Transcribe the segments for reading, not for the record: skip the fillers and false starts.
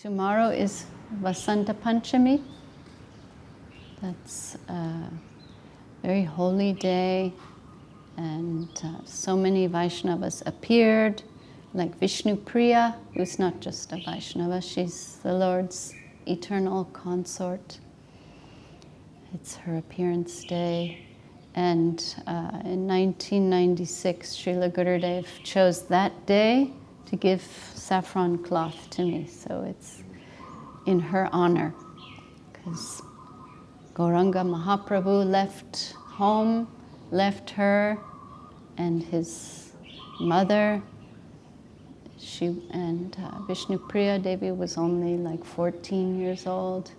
Tomorrow is Vasanta Panchami. That's a very holy day, and so many Vaishnavas appeared, like Vishnu Priya, who's not just a Vaishnava, she's the Lord's eternal consort. It's her appearance day. And in 1996, Srila Gurudev chose that day to give saffron cloth to me. So it's in her honor, because Gauranga Mahaprabhu left home, left her and his mother. Vishnu Priya Devi was only like 14 years old,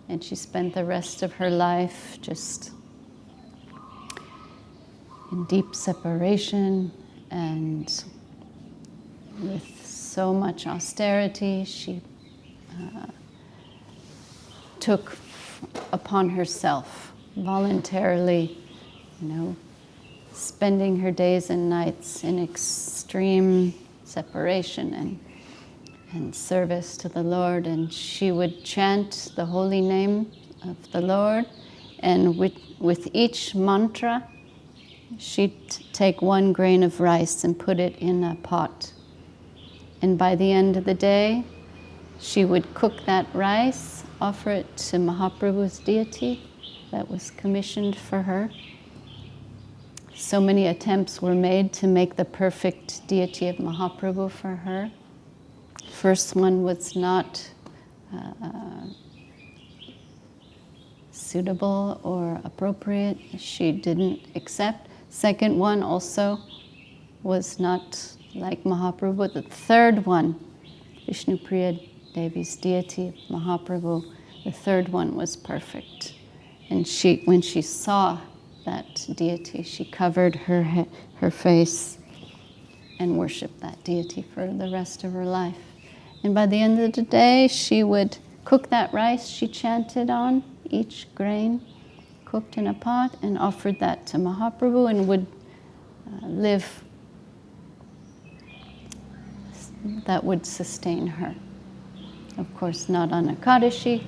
and she spent the rest of her life just in deep separation and with so much austerity. She took upon herself voluntarily, spending her days and nights in extreme separation and service to the Lord. And she would chant the holy name of the Lord, and with each mantra, she'd take 1 grain of rice and put it in a pot. And by the end of the day, she would cook that rice, offer it to Mahaprabhu's deity that was commissioned for her. So many attempts were made to make the perfect deity of Mahaprabhu for her. First one was not suitable or appropriate. She didn't accept. Second one also was not like Mahaprabhu. The third one, Vishnu Priya Devi's deity, Mahaprabhu, the third one was perfect. And when she saw that deity, she covered her face and worshipped that deity for the rest of her life. And by the end of the day, she would cook that rice she chanted on, each grain cooked in a pot, and offered that to Mahaprabhu, and would live. That would sustain her. Of course, not on Ekadashi,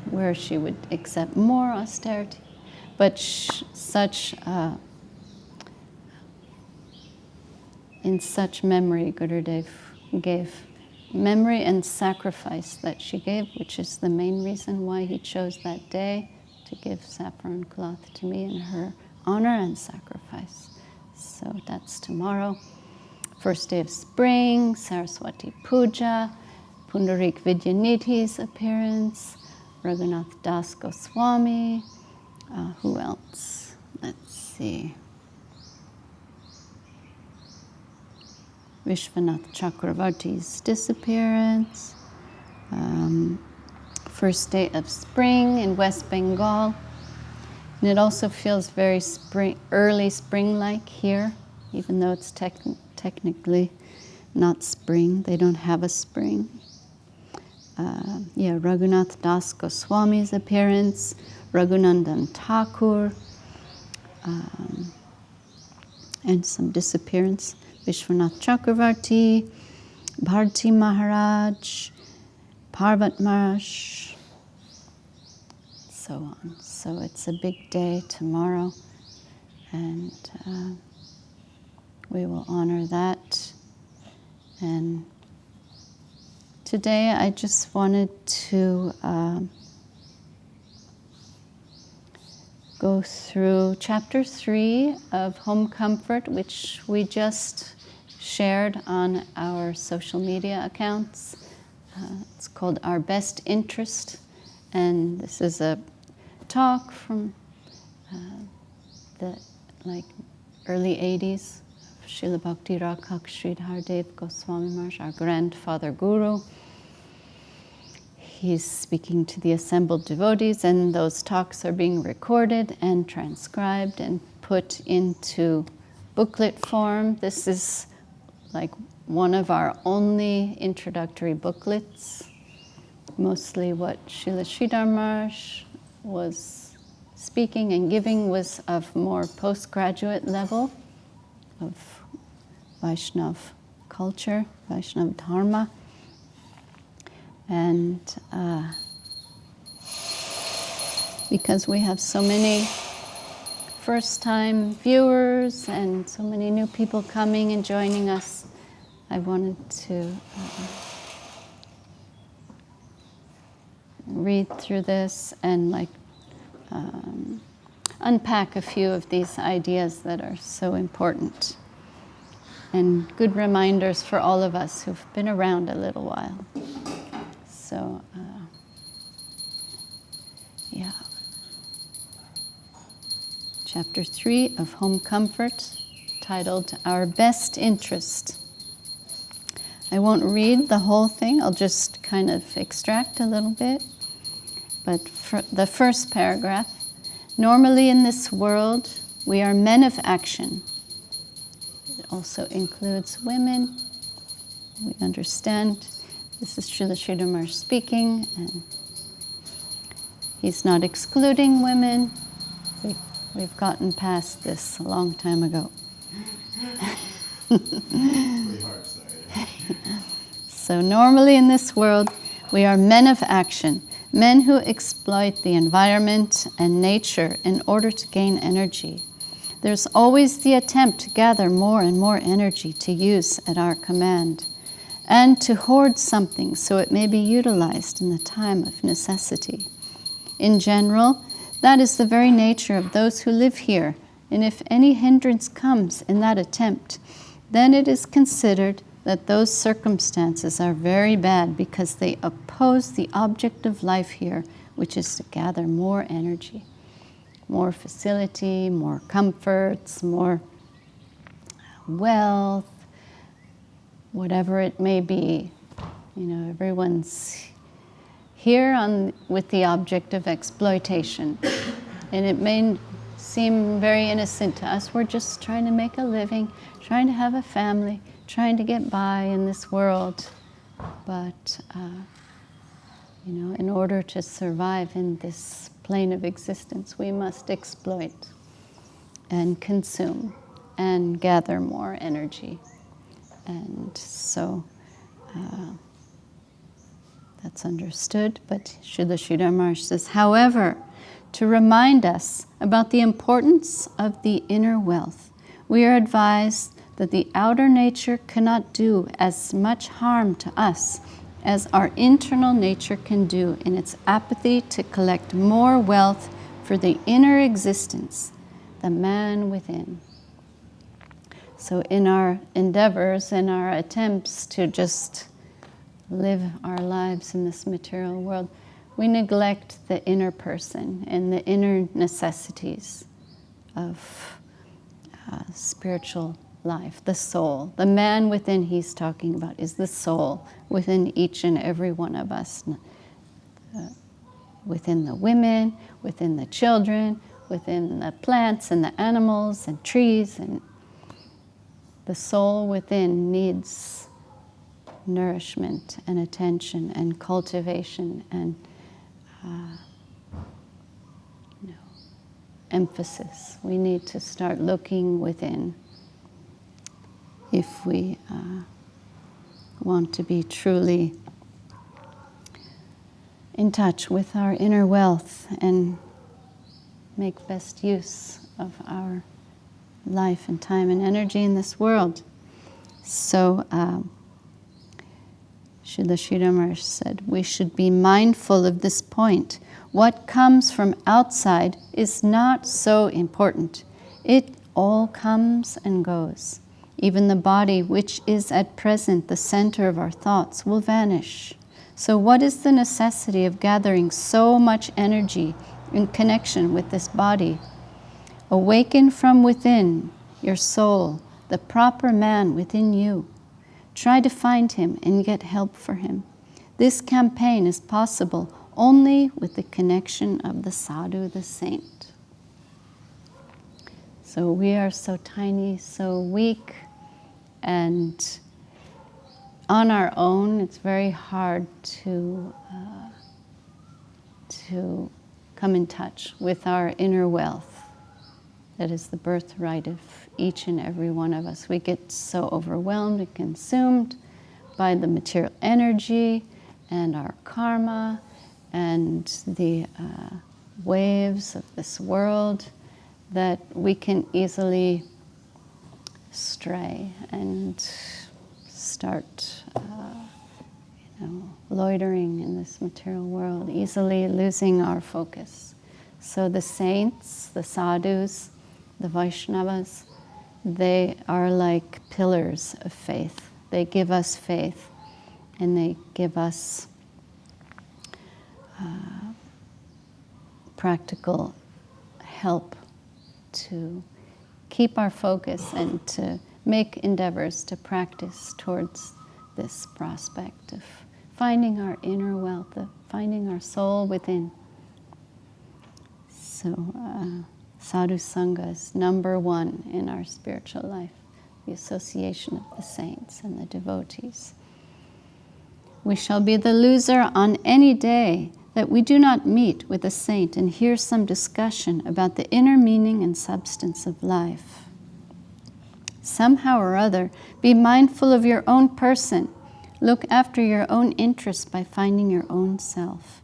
where she would accept more austerity, but in such memory, Gurudev gave memory and sacrifice that she gave, which is the main reason why he chose that day to give saffron cloth to me in her honor and sacrifice. So that's tomorrow. First day of spring, Saraswati Puja, Pundarik Vidyanidhi's appearance, Raghunath Das Goswami, who else? Let's see. Vishwanath Chakravarti's disappearance. First day of spring in West Bengal. And it also feels very early spring-like here, even though it's technically not spring. They don't have a spring. Raghunath Das Goswami's appearance, Raghunandan Thakur, and some disappearance. Vishwanath Chakravarti, Bharti Maharaj, Parvat Maharaj, so on. So it's a big day tomorrow, and we will honor that. And today I just wanted to go through chapter 3 of Home Comfort, which we just shared on our social media accounts. It's called Our Best Interest, and this is a talk from the early 80s. Srila Bhakti Rakhak Sridhar Dev Goswami Maharaj, our grandfather guru. He's speaking to the assembled devotees, and those talks are being recorded and transcribed and put into booklet form. This is like one of our only introductory booklets. Mostly what Srila Sridhar Maharaj was speaking and giving was of more postgraduate level of Vaishnav culture, Vaishnav Dharma. And because we have so many first-time viewers and so many new people coming and joining us, I wanted to read through this and unpack a few of these ideas that are so important and good reminders for all of us who've been around a little while. So, yeah. Chapter 3 of Home Comfort, titled Our Best Interest. I won't read the whole thing, I'll just kind of extract a little bit. But for the first paragraph, normally in this world, we are men of action. It also includes women. We understand this is Srila Sridhar Maharaj speaking, and he's not excluding women. We've gotten past this a long time ago. So normally in this world, we are men of action. Men who exploit the environment and nature in order to gain energy. There's always the attempt to gather more and more energy to use at our command, and to hoard something so it may be utilized in the time of necessity. In general, that is the very nature of those who live here, and if any hindrance comes in that attempt, then it is considered that those circumstances are very bad because they oppose the object of life here, which is to gather more energy, more facility, more comforts, more wealth, whatever it may be. You know, everyone's here with the object of exploitation. And it may seem very innocent to us. We're just trying to make a living, trying to have a family, trying to get by in this world. But, you know, in order to survive in this plane of existence, we must exploit and consume and gather more energy. And so that's understood. But Srila Sridhar Maharaj says, however, to remind us about the importance of the inner wealth, we are advised that the outer nature cannot do as much harm to us as our internal nature can do in its apathy to collect more wealth for the inner existence, the man within. So in our endeavors, in our attempts to just live our lives in this material world, we neglect the inner person and the inner necessities of spiritual life, the soul. The man within he's talking about is the soul within each and every one of us, within the women, within the children, within the plants and the animals and trees. And the soul within needs nourishment and attention and cultivation and emphasis. We need to start looking within if we want to be truly in touch with our inner wealth and make best use of our life and time and energy in this world. So Srila Sridhar Maharaj said, we should be mindful of this point. What comes from outside is not so important. It all comes and goes. Even the body, which is at present the center of our thoughts, will vanish. So what is the necessity of gathering so much energy in connection with this body? Awaken from within your soul, the proper man within you. Try to find him and get help for him. This campaign is possible only with the connection of the sadhu, the saint. So we are so tiny, so weak, and on our own, it's very hard to come in touch with our inner wealth. That is the birthright of each and every one of us. We get so overwhelmed and consumed by the material energy and our karma and the waves of this world, that we can easily stray and start loitering in this material world, easily losing our focus. So the saints, the sadhus, the Vaishnavas, they are like pillars of faith. They give us faith, and they give us practical help to keep our focus and to make endeavors to practice towards this prospect of finding our inner wealth, of finding our soul within. So sadhu sangha is number one in our spiritual life, the association of the saints and the devotees. We shall be the loser on any day that we do not meet with a saint and hear some discussion about the inner meaning and substance of life. Somehow or other, be mindful of your own person. Look after your own interests by finding your own self.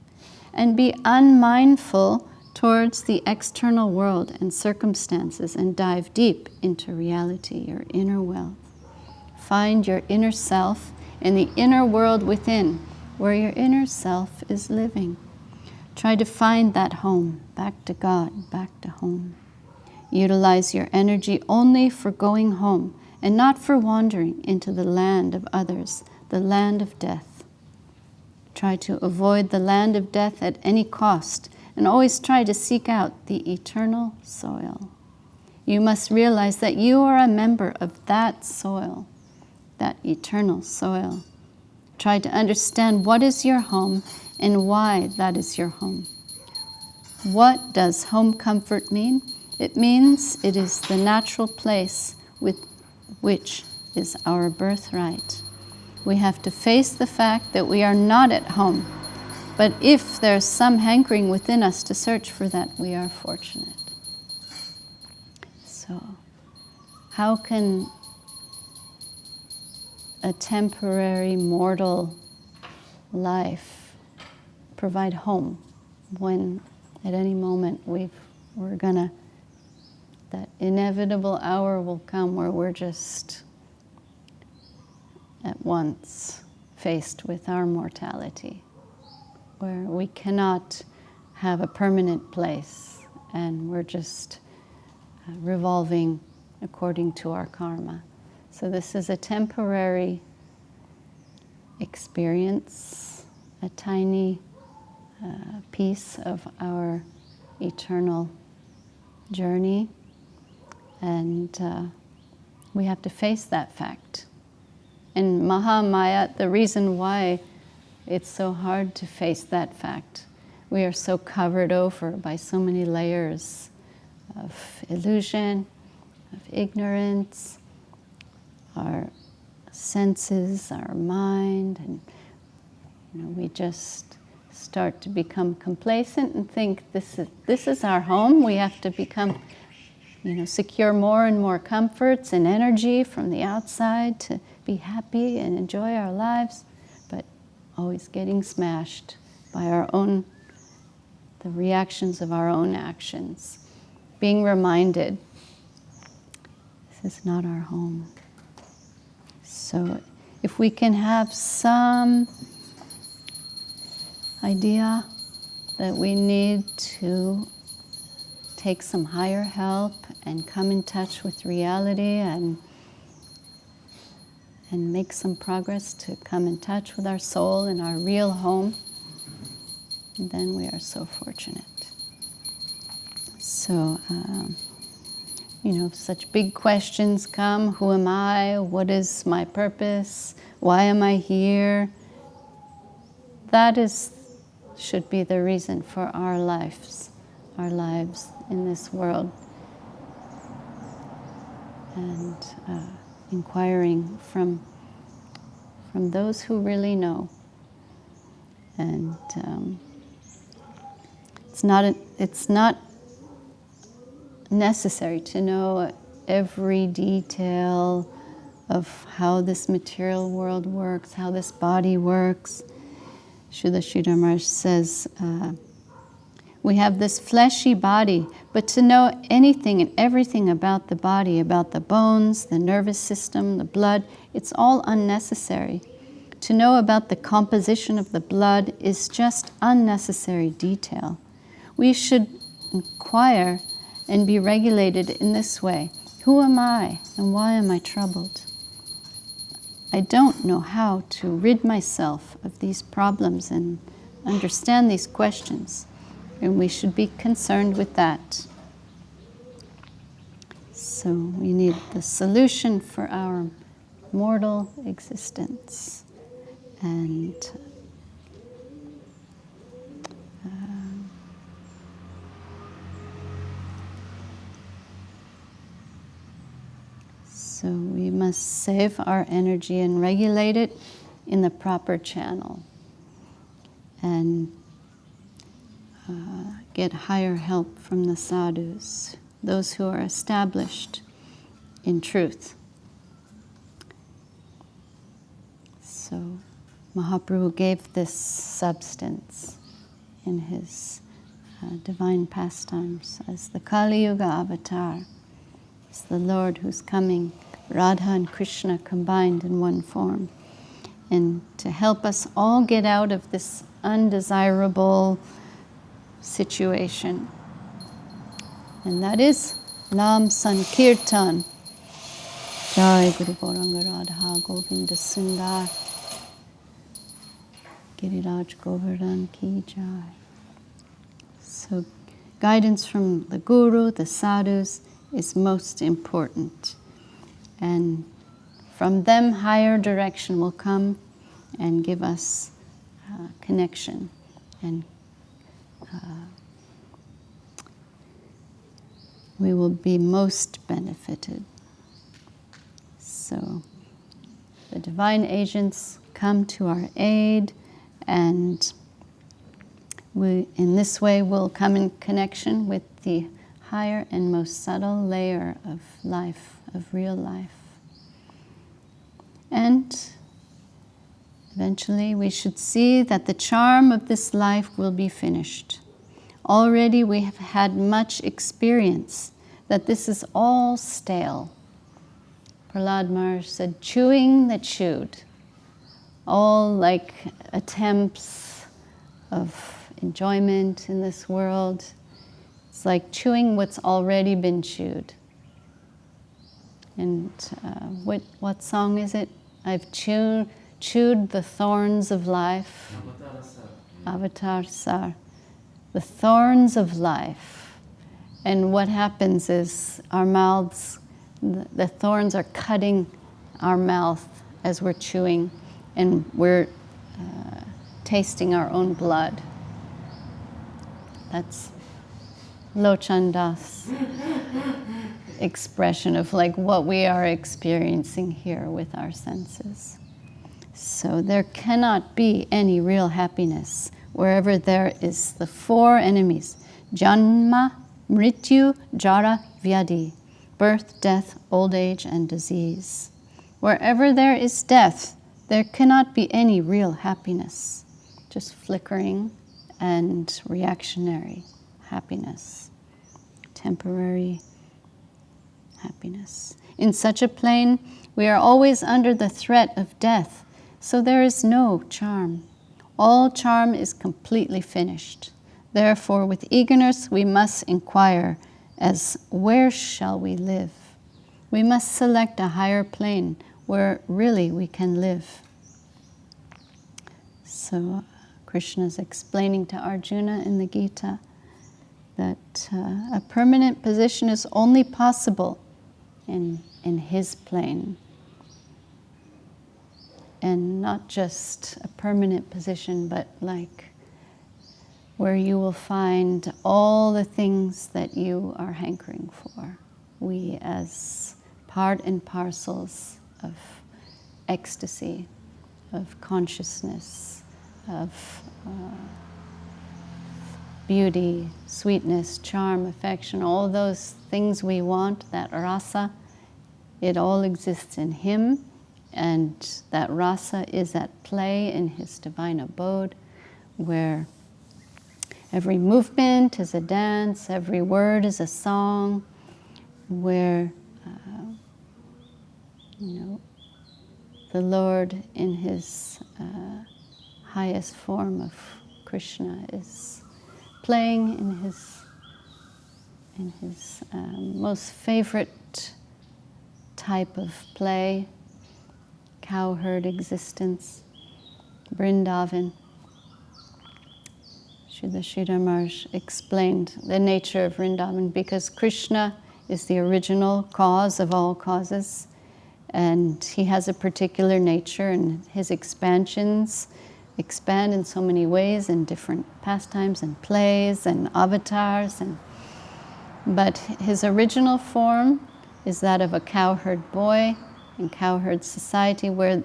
And be unmindful towards the external world and circumstances, and dive deep into reality, your inner wealth. Find your inner self in the inner world within, where your inner self is living. Try to find that home, back to God, back to home. Utilize your energy only for going home and not for wandering into the land of others, the land of death. Try to avoid the land of death at any cost, and always try to seek out the eternal soil. You must realize that you are a member of that soil, that eternal soil. Try to understand what is your home and why that is your home. What does home comfort mean? It means it is the natural place with which is our birthright. We have to face the fact that we are not at home. But if there's some hankering within us to search for that, we are fortunate. So, how can a temporary mortal life provide home when at any moment that inevitable hour will come where we're just at once faced with our mortality, where we cannot have a permanent place and we're just revolving according to our karma. So this is a temporary experience, a tiny piece of our eternal journey, and we have to face that fact. And Mahamaya, the reason why it's so hard to face that fact, we are so covered over by so many layers of illusion, of ignorance, our senses, our mind, and we just start to become complacent and think this is our home. We have to become, secure more and more comforts and energy from the outside to be happy and enjoy our lives, but always getting smashed by the reactions of our own actions. Being reminded, this is not our home. So if we can have some idea that we need to take some higher help and come in touch with reality and make some progress to come in touch with our soul and our real home, then we are so fortunate. So, such big questions come. Who am I? What is my purpose? Why am I here? That should be the reason for our lives in this world. And inquiring from those who really know. And it's not necessary to know every detail of how this material world works, how this body works. Srila Sridhar Maharaj says, we have this fleshy body, but to know anything and everything about the body, about the bones, the nervous system, the blood, it's all unnecessary. To know about the composition of the blood is just unnecessary detail. We should inquire and be regulated in this way. Who am I and why am I troubled? I don't know how to rid myself of these problems and understand these questions. And we should be concerned with that. So we need the solution for our mortal existence. And so we must save our energy and regulate it in the proper channel. And get higher help from the sadhus, those who are established in truth. So Mahaprabhu gave this substance in his divine pastimes as the Kali Yuga avatar. It's the Lord who's coming, Radha and Krishna combined in one form, and to help us all get out of this undesirable situation. And that is Nam Sankirtan. Jai Guru Gauranga Radha Govinda Sundar Giriraj Govardhan Ki Jai. So guidance from the Guru, the sadhus, is most important. And from them, higher direction will come and give us connection and we will be most benefited. So the divine agents come to our aid, and we, in this way, will come in connection with the higher and most subtle layer of life, of real life. And eventually we should see that the charm of this life will be finished. Already we have had much experience that this is all stale. Prahlad Maharaj said, chewing the chewed. All like attempts of enjoyment in this world. It's like chewing what's already been chewed. And what song is it? I've chewed the thorns of life. Avatar Sar. The thorns of life. And what happens is our mouths, the thorns are cutting our mouth as we're chewing, and we're tasting our own blood. That's Lochandas' expression of like what we are experiencing here with our senses. So there cannot be any real happiness wherever there is the four enemies: Janma, Mrityu, Jara, Vyadi, birth, death, old age, and disease. Wherever there is death, there cannot be any real happiness, just flickering and reactionary happiness, temporary happiness. In such a plane, we are always under the threat of death, so there is no charm. All charm is completely finished. Therefore, with eagerness, we must inquire as where shall we live? We must select a higher plane where really we can live. So Krishna is explaining to Arjuna in the Gita that a permanent position is only possible in his plane. And not just a permanent position, but like where you will find all the things that you are hankering for. We as part and parcels of ecstasy, of consciousness, of beauty, sweetness, charm, affection, all those things we want, that rasa, it all exists in him, and that rasa is at play in his divine abode. where every movement is a dance, every word is a song, where the Lord in his highest form of Krishna is playing in his most favorite type of play, cowherd existence, Vrindavan. Srila Sridhar Maharaj explained the nature of Vrindavan because Krishna is the original cause of all causes, and he has a particular nature, and his expansions expand in so many ways in different pastimes and plays and avatars. But his original form is that of a cowherd boy in cowherd society, where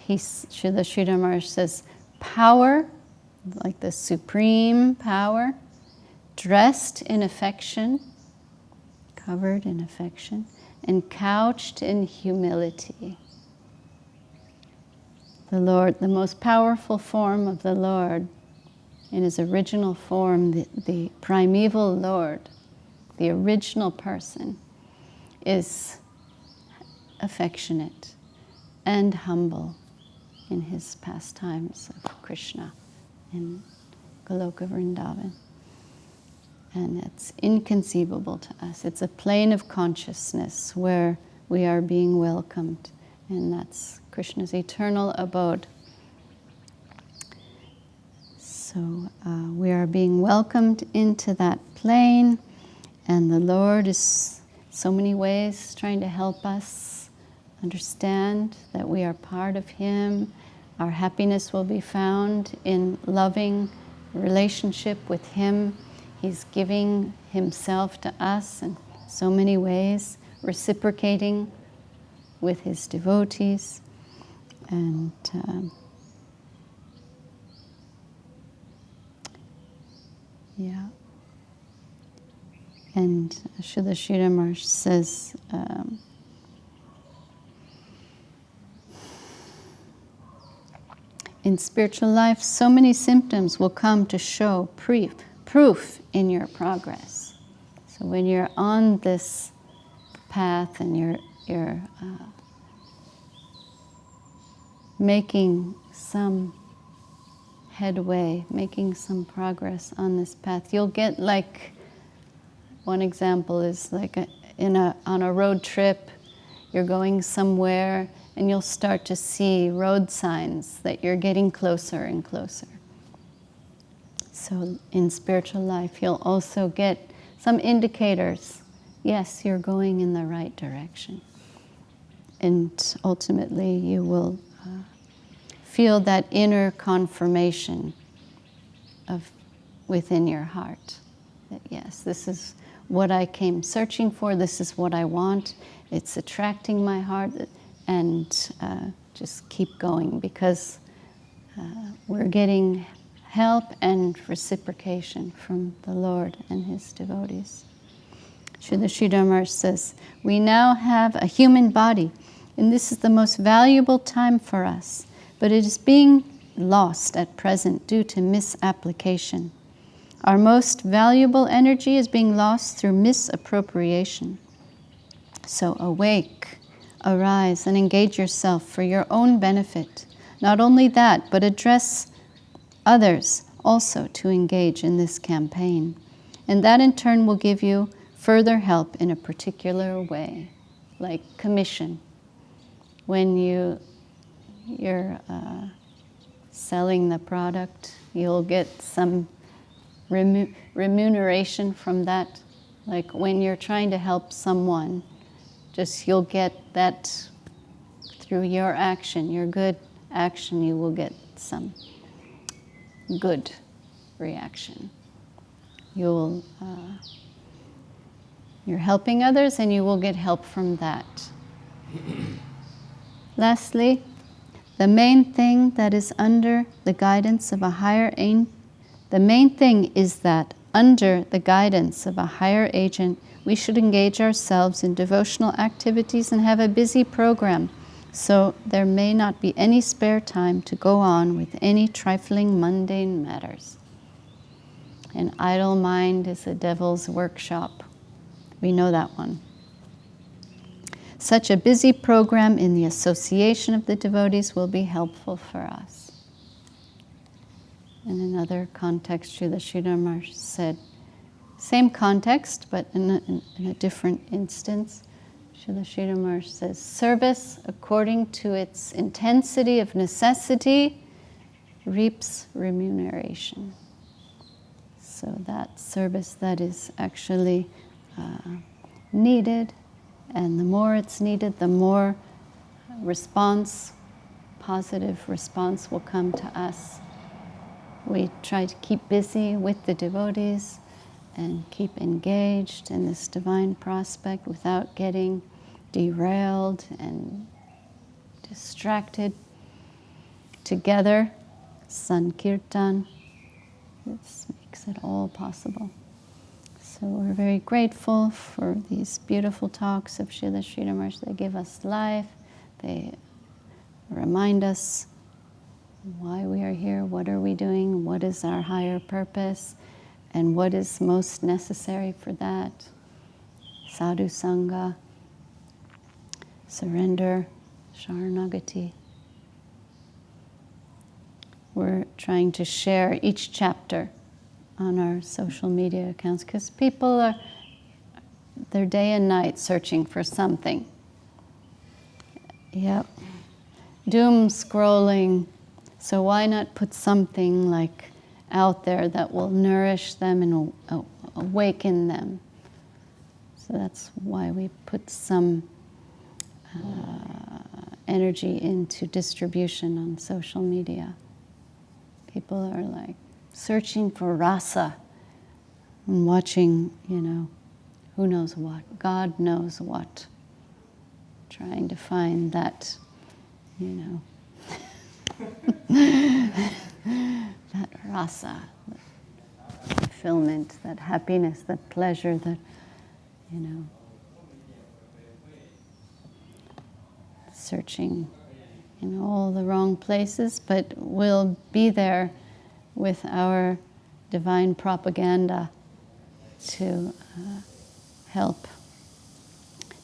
Srila Sridhar Maharaj says, power, like the supreme power, dressed in affection, covered in affection, and couched in humility. The Lord, the most powerful form of the Lord, in his original form, the primeval Lord, the original person, is affectionate and humble in his pastimes of Krishna in Goloka Vrindavan. And it's inconceivable to us. It's a plane of consciousness where we are being welcomed, and that's Krishna's eternal abode. So we are being welcomed into that plane, and the Lord is so many ways trying to help us understand that we are part of him. Our happiness will be found in loving relationship with him. He's giving himself to us in so many ways, reciprocating with his devotees. And And Srila Sridhar Maharaj says, in spiritual life, so many symptoms will come to show proof in your progress. So when you're on this path and you're making some headway, making some progress on this path, you'll get, like, one example is like on a road trip, you're going somewhere and you'll start to see road signs that you're getting closer and closer. So in spiritual life, you'll also get some indicators. Yes, you're going in the right direction. And ultimately, you will feel that inner confirmation within your heart. That yes, this is what I came searching for, this is what I want, it's attracting my heart, and just keep going, because we're getting help and reciprocation from the Lord and his devotees. Srila Sridhar Maharaj says, we now have a human body, and this is the most valuable time for us, but it is being lost at present due to misapplication. Our most valuable energy is being lost through misappropriation. So awake, arise, and engage yourself for your own benefit. Not only that, but address others also to engage in this campaign. And that in turn will give you further help in a particular way, like commission. When you're selling the product, you'll get some remuneration from that. Like when you're trying to help someone, you'll get that through your action, your good action, you will get some good reaction. You're helping others and you will get help from that. Lastly, the main thing that is under the guidance of a higher aim, the main thing is that under the guidance of a higher agent, we should engage ourselves in devotional activities and have a busy program So there may not be any spare time to go on with any trifling mundane matters. An idle mind is a devil's workshop. We know that one. Such a busy program in the association of the devotees will be helpful for us. In another context, Srila Sridhar Maharaj said, same context, but in a different instance, Srila Sridhar Maharaj says, service according to its intensity of necessity reaps remuneration. So that service that is actually needed, and the more it's needed, the more response, positive response will come to us. We try to keep busy with the devotees and keep engaged in this divine prospect without getting derailed and distracted. Together, Sankirtan, this makes it all possible. So we're very grateful for these beautiful talks of Srila Sridhar Maharaj. They give us life. They remind us why we are here, what are we doing, what is our higher purpose, and what is most necessary for that. Sadhu Sangha, surrender, Sharanagati. We're trying to share each chapter on our social media accounts because people they're day and night searching for something. Yep. Doom scrolling. So why not put something like out there that will nourish them and awaken them? So that's why we put some energy into distribution on social media. People are like searching for rasa and watching, who knows what, God knows what, trying to find that, that rasa, that fulfillment, that happiness, that pleasure, that, searching in all the wrong places, but we'll be there with our divine propaganda to help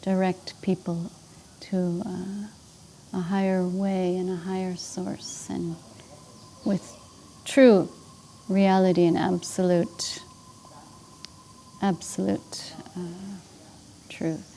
direct people to a higher way and a higher source, and with true reality and absolute truth.